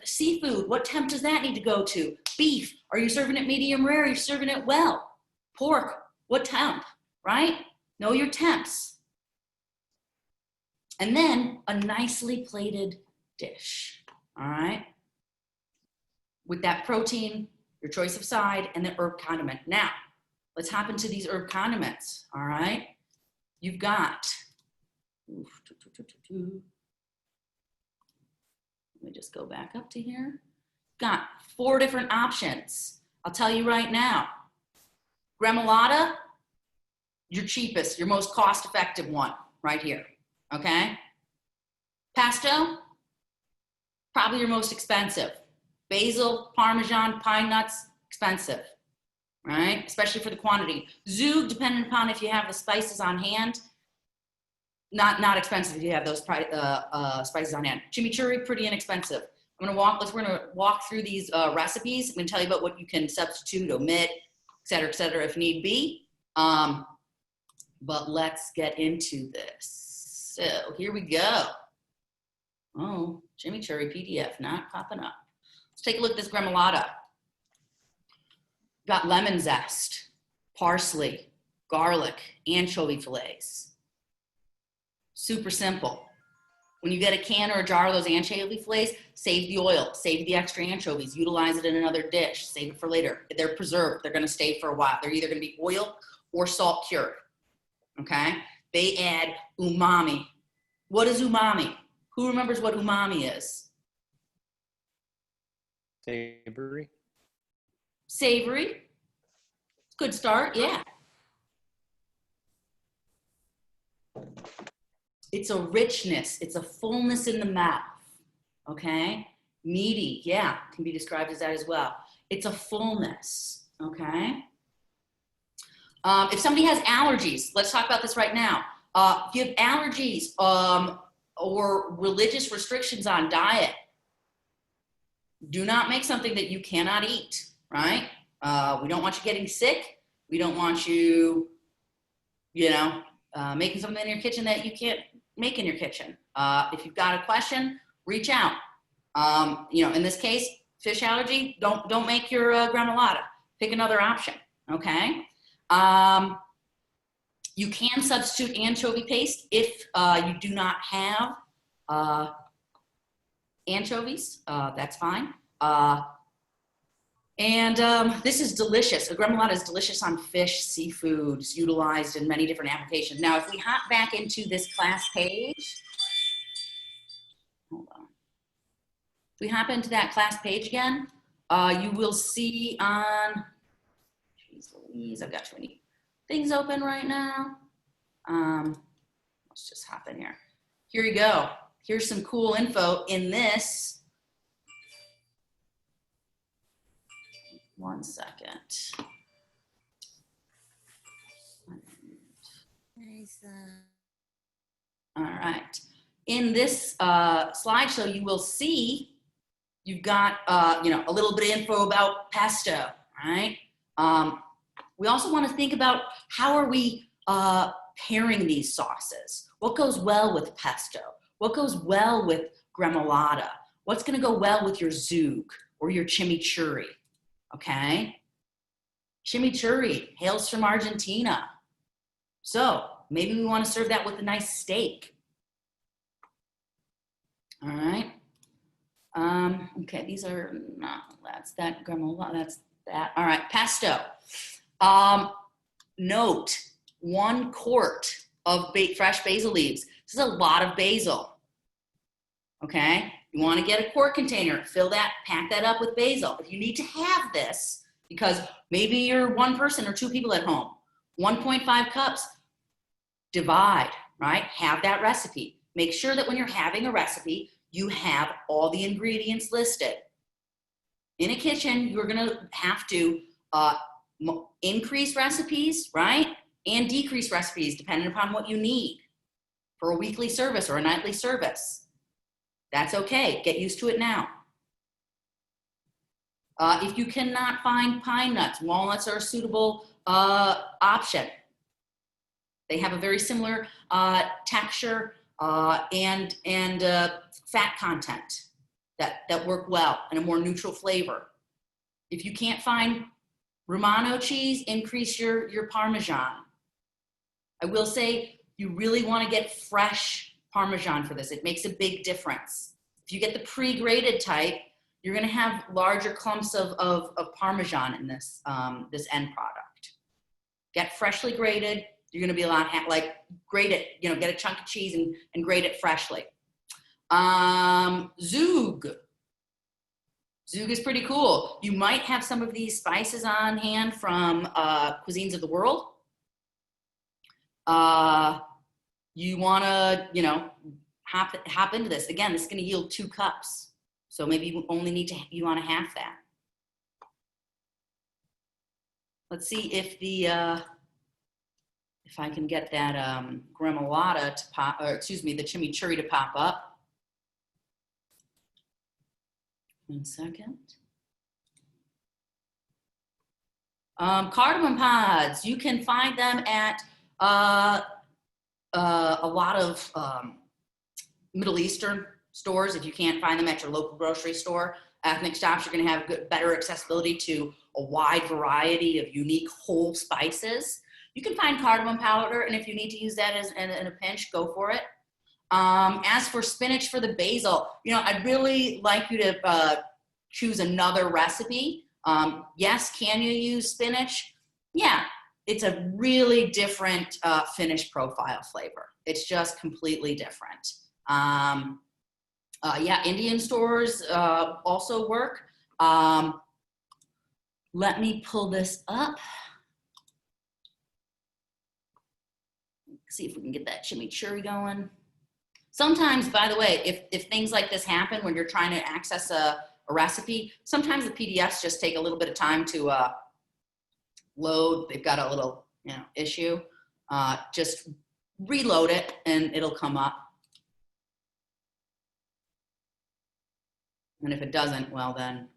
Seafood, what temp does that need to go to? Beef, are you serving it medium rare? Are you serving it well? Pork, what temp, right? Know your temps. And then a nicely plated dish, all right? With that protein, your choice of side, and the herb condiment. Now, let's hop into these herb condiments, all right? You've got, let me just go back up to here. Got 4 different options. I'll tell you right now. Gremolata, your cheapest, your most cost-effective one, right here, okay? Pesto, probably your most expensive. Basil, Parmesan, pine nuts, expensive. right? Especially for the quantity. Zug, depending upon if you have the spices on hand, not expensive if you have those spices on hand. Chimichurri, pretty inexpensive. We're gonna walk through these recipes. I'm gonna tell you about what you can substitute, omit, et cetera, if need be. But let's get into this. So here we go. Oh, chimichurri PDF not popping up. Let's take a look at this gremolata. Got lemon zest, parsley, garlic, anchovy fillets. Super simple. When you get a can or a jar of those anchovy fillets, save the oil, save the extra anchovies, utilize it in another dish, save it for later. They're preserved, they're gonna stay for a while. They're either gonna be oil or salt cured, okay? They add umami. What is umami? Who remembers what umami is? Savory. Savory. Good start, yeah. It's a richness, it's a fullness in the mouth, okay? Meaty, yeah, can be described as that as well. It's a fullness, okay? If somebody has allergies, let's talk about this right now. If you have allergies or religious restrictions on diet, do not make something that you cannot eat, right? We don't want you getting sick. We don't want you, making something in your kitchen that you can't make in your kitchen. If you've got a question, reach out. In this case, fish allergy, don't make your gremolata. Pick another option, okay? You can substitute anchovy paste if you do not have anchovies, that's fine. This is delicious. A gremolata is delicious on fish, seafood. It's utilized in many different applications. Now, if we hop back into this class page, hold on. If we hop into that class page again, you will see on, geez Louise, I've got too many things open right now. Let's just hop in here. Here you go. Here's some cool info in this. One second. All right. In this slideshow, you will see you've got a little bit of info about pesto, right? We also want to think about how are we pairing these sauces? What goes well with pesto? What goes well with gremolata? What's going to go well with your zug or your chimichurri? Okay, chimichurri hails from Argentina. So maybe we want to serve that with a nice steak. All right. Okay, these are not, that's that gremolata, that's that. All right, pesto. Note, 1 quart of fresh basil leaves. This is a lot of basil. Okay. You want to get a quart container, fill that, pack that up with basil. If you need to have this, because maybe you're 1 person or 2 people at home, 1.5 cups, divide, right? Have that recipe. Make sure that when you're having a recipe, you have all the ingredients listed. In a kitchen, you're going to have to increase recipes, right? And decrease recipes depending upon what you need for a weekly service or a nightly service. That's okay. Get used to it now. If you cannot find pine nuts, walnuts are a suitable option. They have a very similar texture and fat content that work well and a more neutral flavor. If you can't find Romano cheese, increase your Parmesan. I will say you really want to get fresh Parmesan for this. It makes a big difference. If you get the pre-grated type, you're going to have larger clumps of Parmesan in this this end product. Get freshly grated. You're going to be a lot grate it. Get a chunk of cheese and grate it freshly. Zug. Zug is pretty cool. You might have some of these spices on hand from Cuisines of the World. You want to, hop into this. Again, this is going to yield 2 cups. So maybe you only you want to half that. let's see if if I can get that gremolata to pop, or excuse me, the chimichurri to pop up. 1 second. Cardamom pods, you can find them at a lot of Middle Eastern stores. If you can't find them at your local grocery store, ethnic shops, you're gonna have better accessibility to a wide variety of unique whole spices. You can find cardamom powder, and if you need to use that as in a pinch, go for it. As for spinach for the basil, you know, I'd really like you to choose another recipe. Yes, can you use spinach? Yeah, it's a really different finish profile flavor. It's just completely different. Yeah, Indian stores also work. Let me pull this up. See if we can get that chimichurri going. Sometimes, by the way, if things like this happen when you're trying to access a recipe, sometimes the PDFs just take a little bit of time to load. They've got a little, you know, issue. Just reload it and it'll come up. And if it doesn't, well then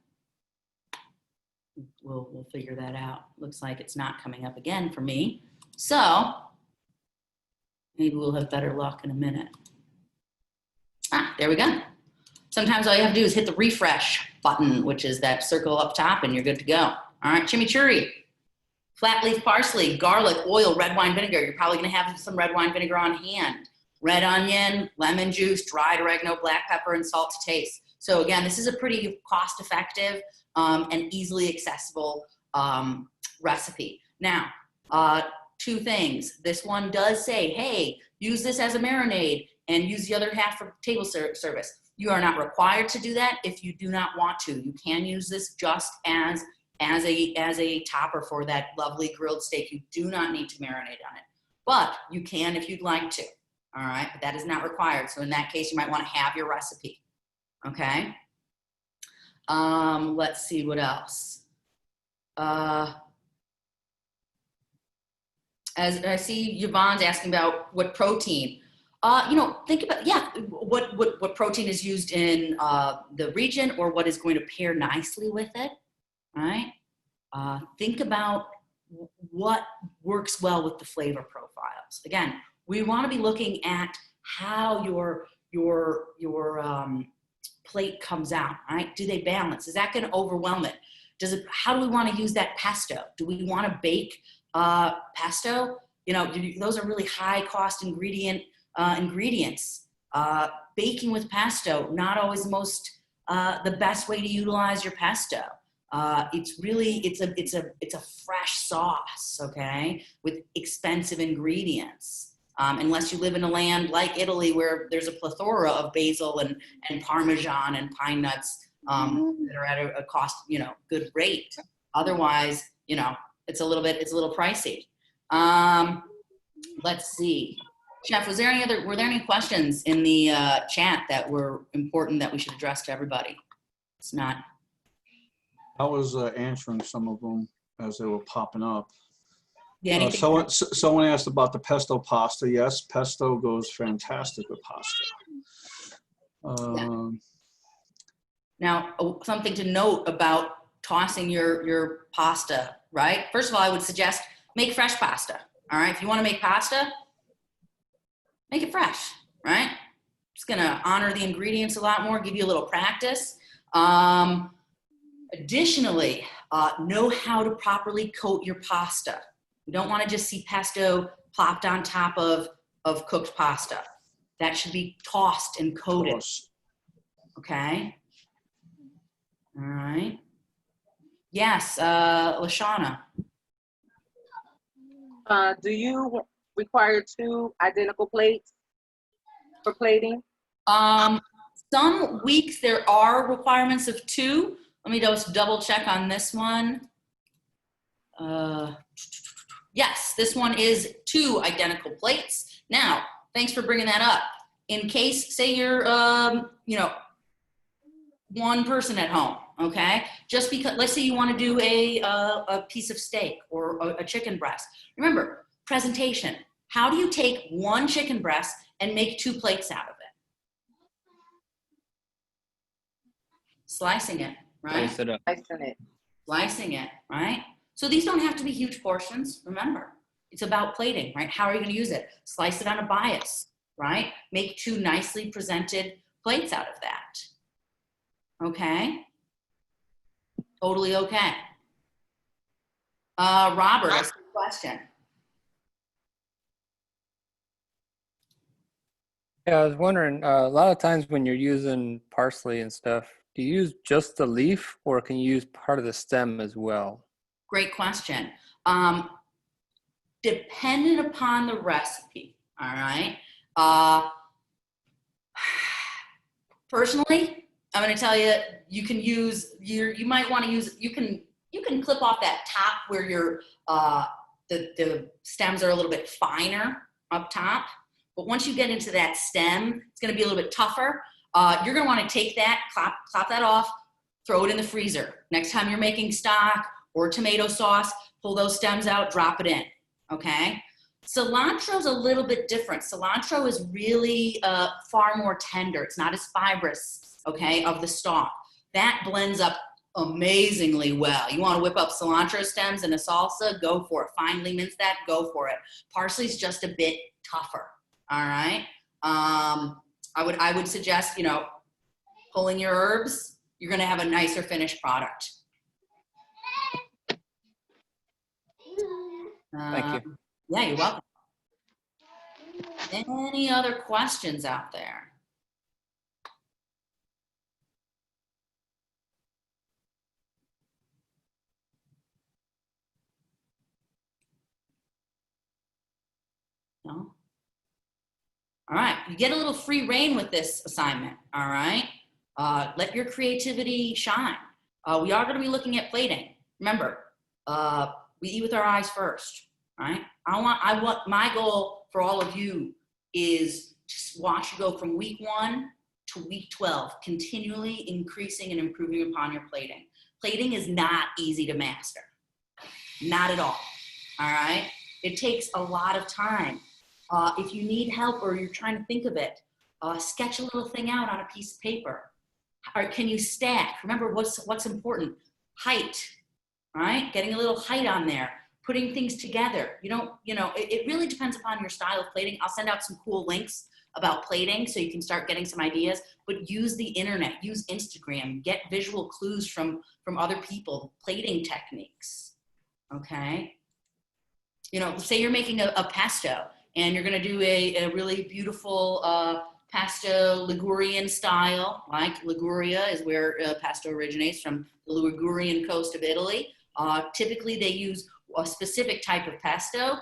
we'll figure that out. Looks like it's not coming up again for me. So maybe we'll have better luck in a minute. Ah, there we go. Sometimes all you have to do is hit the refresh button, which is that circle up top, and you're good to go. All right, chimichurri, flat leaf parsley, garlic, oil, red wine vinegar. You're probably gonna have some red wine vinegar on hand. Red onion, lemon juice, dried oregano, black pepper, and salt to taste. So again, this is a pretty cost-effective and easily accessible recipe. Now, 2 things. This one does say, hey, use this as a marinade and use the other half for table service. You are not required to do that if you do not want to. You can use this just as a topper for that lovely grilled steak. You do not need to marinate on it, but you can if you'd like to. All right, but that is not required. So in that case, you might want to have your recipe. Okay. Let's see what else. As I see Yvonne's asking about what protein. You know, think about, yeah, what protein is used in the region or what is going to pair nicely with it, right? Think about what works well with the flavor profiles. Again, we want to be looking at how your plate comes out, right? Do they balance? Is that going to overwhelm it? How do we want to use that pesto? Do we want to bake pesto? You know, those are really high cost ingredients. Baking with pesto, not always the best way to utilize your pesto. It's a fresh sauce, okay, with expensive ingredients. Unless you live in a land like Italy where there's a plethora of basil and Parmesan and pine nuts that are at a cost, you know, good rate. Otherwise, you know, it's a little pricey. Let's see. Chef, were there any questions in the chat that were important that we should address to everybody? It's not. I was answering some of them as they were popping up. Yeah, someone asked about the pesto pasta. Yes, pesto goes fantastic with pasta. Yeah. Now, something to note about tossing your pasta, right? First of all, I would suggest make fresh pasta. All right, if you want to make pasta, make it fresh, right? It's gonna honor the ingredients a lot more, give you a little practice. Additionally, know how to properly coat your pasta. You don't want to just see pesto plopped on top of cooked pasta. That should be tossed and coated. Okay. All right. Yes, Lashana. Do you require 2 identical plates for plating? Some weeks there are requirements of 2. Let me just double check on this one. Yes, this one is 2 identical plates. Now, thanks for bringing that up. In case, say you're, you know, 1 person at home, okay? Just because, let's say you want to do a piece of steak or a chicken breast. Remember, presentation. How do you take one chicken breast and make 2 plates out of it? Slicing it, right? Slice it up. Slicing it. Slicing it, right? So these don't have to be huge portions, remember. It's about plating, right? How are you gonna use it? Slice it on a bias, right? Make 2 nicely presented plates out of that. Okay? Totally okay. Robert, ask a question. Yeah, I was wondering, a lot of times when you're using parsley and stuff, do you use just the leaf or can you use part of the stem as well? Great question. Dependent upon the recipe, all right? Personally, I'm gonna tell you, you can use, you might wanna use, you can clip off that top where your, the stems are a little bit finer up top. But once you get into that stem, it's gonna be a little bit tougher. You're gonna wanna take that, clap that off, throw it in the freezer. Next time you're making stock or tomato sauce, pull those stems out, drop it in, okay? Cilantro is a little bit different. Cilantro is really far more tender. It's not as fibrous, okay, of the stalk. That blends up amazingly well. You wanna whip up cilantro stems in a salsa, go for it. Finely mince that, go for it. Parsley's just a bit tougher, all right? I would suggest, you know, pulling your herbs, you're gonna have a nicer finished product. Thank you. Yeah, you're welcome. Any other questions out there? No? All right, you get a little free reign with this assignment, all right? Let your creativity shine. We are gonna be looking at plating. Remember, we eat with our eyes first, right? I want my goal for all of you is to watch you go from week 1 to week 12, continually increasing and improving upon your plating. Plating is not easy to master, not at all right? It takes a lot of time. If you need help or you're trying to think of it, sketch a little thing out on a piece of paper. Or can you stack? Remember what's important? Height, right? Getting a little height on there, putting things together. It really depends upon your style of plating. I'll send out some cool links about plating so you can start getting some ideas, but use the internet, use Instagram, get visual clues from other people, plating techniques, okay? Say you're making a pesto and you're gonna do a really beautiful pesto Ligurian style, like Liguria is where pesto originates, from the Ligurian coast of Italy. Typically they use a specific type of pasta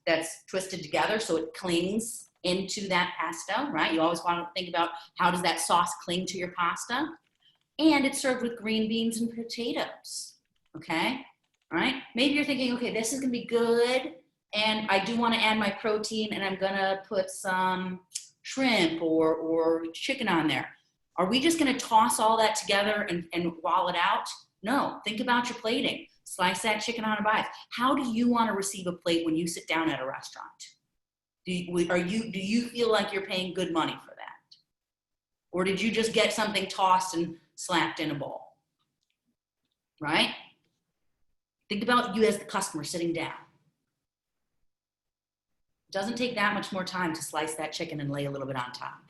that's twisted together so it clings into that pesto, right? You always want to think about how does that sauce cling to your pasta? And it's served with green beans and potatoes, okay? All right, maybe you're thinking, okay, this is gonna be good, and I do wanna add my protein, and I'm gonna put some shrimp or chicken on there. Are we just gonna toss all that together and wall it out? No, think about your plating. Slice that chicken on a bias. How do you wanna receive a plate when you sit down at a restaurant? Do you feel like you're paying good money for that? Or did you just get something tossed and slapped in a bowl, right? Think about you as the customer sitting down. It doesn't take that much more time to slice that chicken and lay a little bit on top.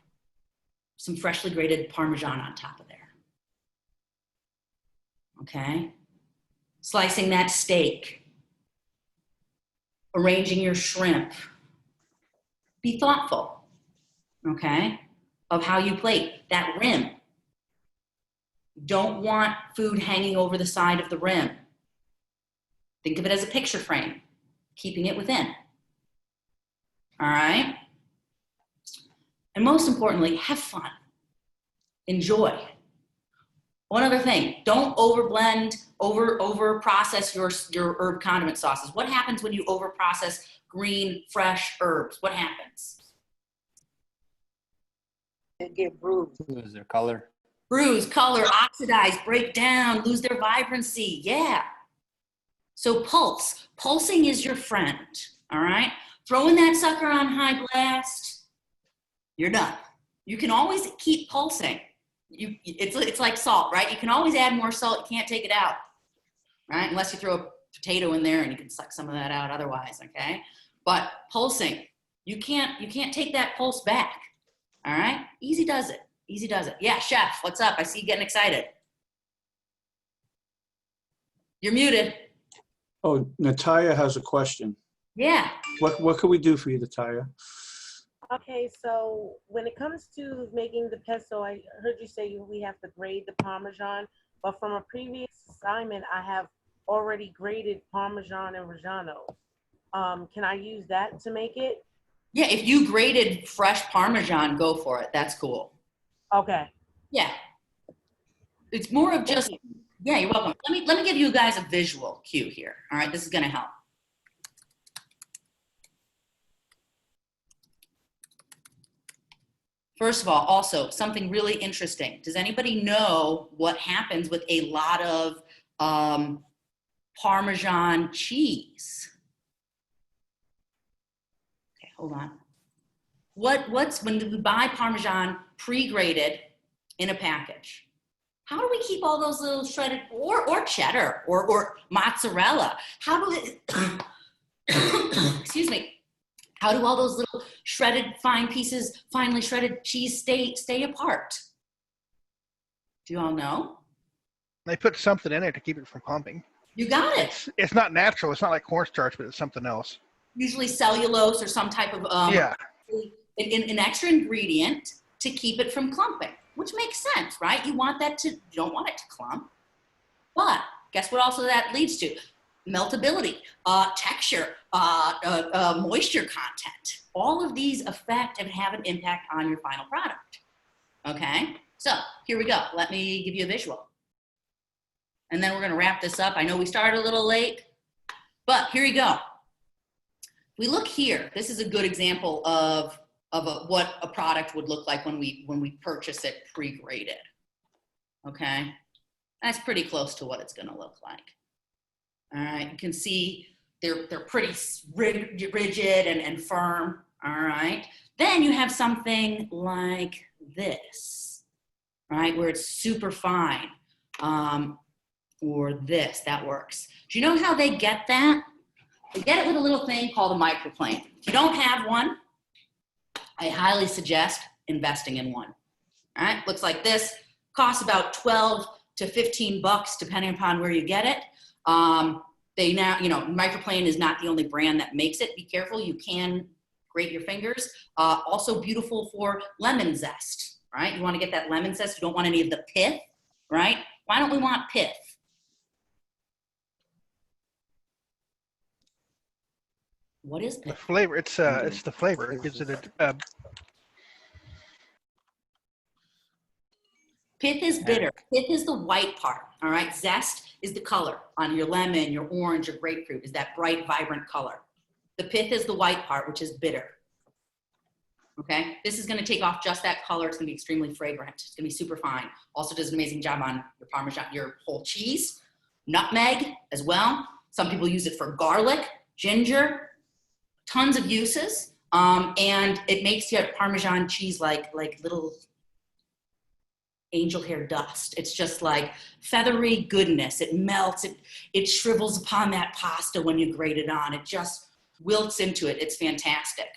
Some freshly grated Parmesan on top of there. Okay? Slicing that steak. Arranging your shrimp. Be thoughtful, okay, of how you plate. That rim. Don't want food hanging over the side of the rim. Think of it as a picture frame, keeping it within. All right? And most importantly, have fun. Enjoy. One other thing, don't overblend, over process your herb condiment sauces. What happens when you over process green, fresh herbs? What happens? It get bruised. Lose their color. Bruise, color, oxidize, break down, lose their vibrancy. Yeah. So pulse. Pulsing is your friend. All right. Throwing that sucker on high blast, you're done. You can always keep pulsing. It's like salt, right? You can always add more salt. You can't take it out, right? Unless you throw a potato in there and you can suck some of that out otherwise, okay? But pulsing, you can't take that pulse back, all right? Easy does it. Easy does it. Yeah, chef, what's up? I see you getting excited. You're muted. Oh, Natalia has a question. Yeah. What can we do for you, Natalia? Okay, so when it comes to making the pesto, I heard you say we have to grade the Parmesan, but from a previous assignment, I have already graded Parmesan and Reggiano. Can I use that to make it? Yeah, if you graded fresh Parmesan, go for it. That's cool. Okay. Yeah. It's more of just, yeah, you're welcome. Let me give you guys a visual cue here. All right, this is gonna help. First of all, also something really interesting. Does anybody know what happens with a lot of Parmesan cheese? Okay, hold on. What's when we buy Parmesan pre-graded in a package? How do we keep all those little shredded or cheddar or mozzarella? How do it, excuse me, how do all those little shredded fine pieces, finely shredded cheese stay apart? Do you all know? They put something in it to keep it from clumping. You got it. It's not natural. It's not like cornstarch, but it's something else. Usually cellulose or some type of Yeah. an extra ingredient to keep it from clumping, which makes sense, right? You don't want it to clump. But guess what also that leads to? Meltability, texture, moisture content. All of these affect and have an impact on your final product. Okay, so here we go. Let me give you a visual. And then we're gonna wrap this up. I know we started a little late, but here you go. We look here. This is a good example of what a product would look like when we purchase it pre-graded. Okay, that's pretty close to what it's gonna look like. All right, you can see they're pretty rigid and firm. All right, then you have something like this, right, where it's super fine, or this, that works. Do you know how they get that? They get it with a little thing called a microplane. If you don't have one, I highly suggest investing in one. All right, looks like this, costs about 12 to 15 bucks depending upon where you get it. They now, microplane is not the only brand that makes it. Be careful, you can grate your fingers. Also beautiful for lemon zest, right? You wanna get that lemon zest, you don't want any of the pith, right? Why don't we want pith? What is The pith? flavor, it's the flavor. It gives it a Pith is bitter. Pith is the white part, all right? Zest is the color on your lemon, your orange, your grapefruit, is that bright, vibrant color. The pith is the white part, which is bitter. Okay, this is gonna take off just that color. It's gonna be extremely fragrant. It's gonna be super fine. Also does an amazing job on your Parmesan, your whole cheese, nutmeg as well. Some people use it for garlic, ginger, tons of uses. And it makes your Parmesan cheese like little angel hair dust. It's just like feathery goodness. It melts, it shrivels upon that pasta when you grate it on. It just wilts into it. It's fantastic.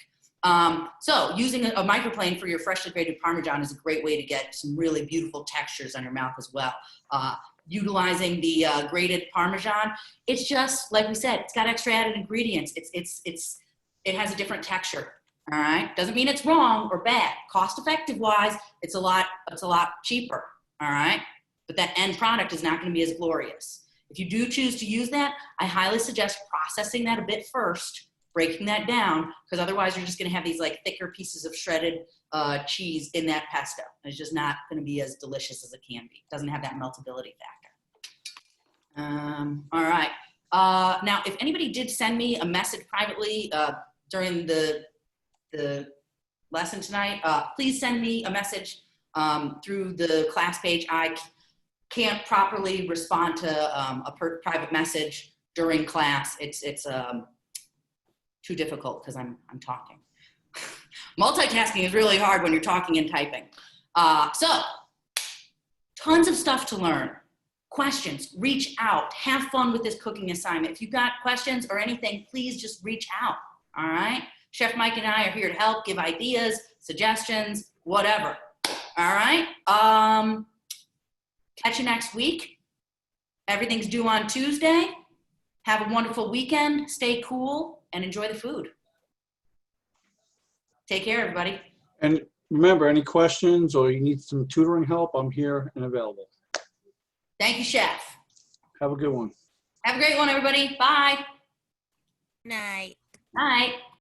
So using a microplane for your freshly grated Parmesan is a great way to get some really beautiful textures on your mouth as well. Utilizing the grated Parmesan, it's just, like we said, it's got extra added ingredients. It has a different texture. All right, doesn't mean it's wrong or bad. Cost effective wise, it's a lot cheaper. All right, but that end product is not going to be as glorious. If you do choose to use that, I highly suggest processing that a bit first, breaking that down, because otherwise you're just going to have these like thicker pieces of shredded cheese in that pesto. It's just not going to be as delicious as it can be. It doesn't have that meltability factor. All right. Now, if anybody did send me a message privately during the lesson tonight, please send me a message through the class page. I can't properly respond to a private message during class. It's too difficult because I'm talking. Multitasking is really hard when you're talking and typing. So, tons of stuff to learn. Questions, reach out, have fun with this cooking assignment. If you've got questions or anything, please just reach out, all right? Chef Mike and I are here to help, give ideas, suggestions, whatever, all right? Catch you next week. Everything's due on Tuesday. Have a wonderful weekend, stay cool, and enjoy the food. Take care, everybody. And remember, any questions or you need some tutoring help, I'm here and available. Thank you, Chef. Have a good one. Have a great one, everybody. Bye. Night. Night.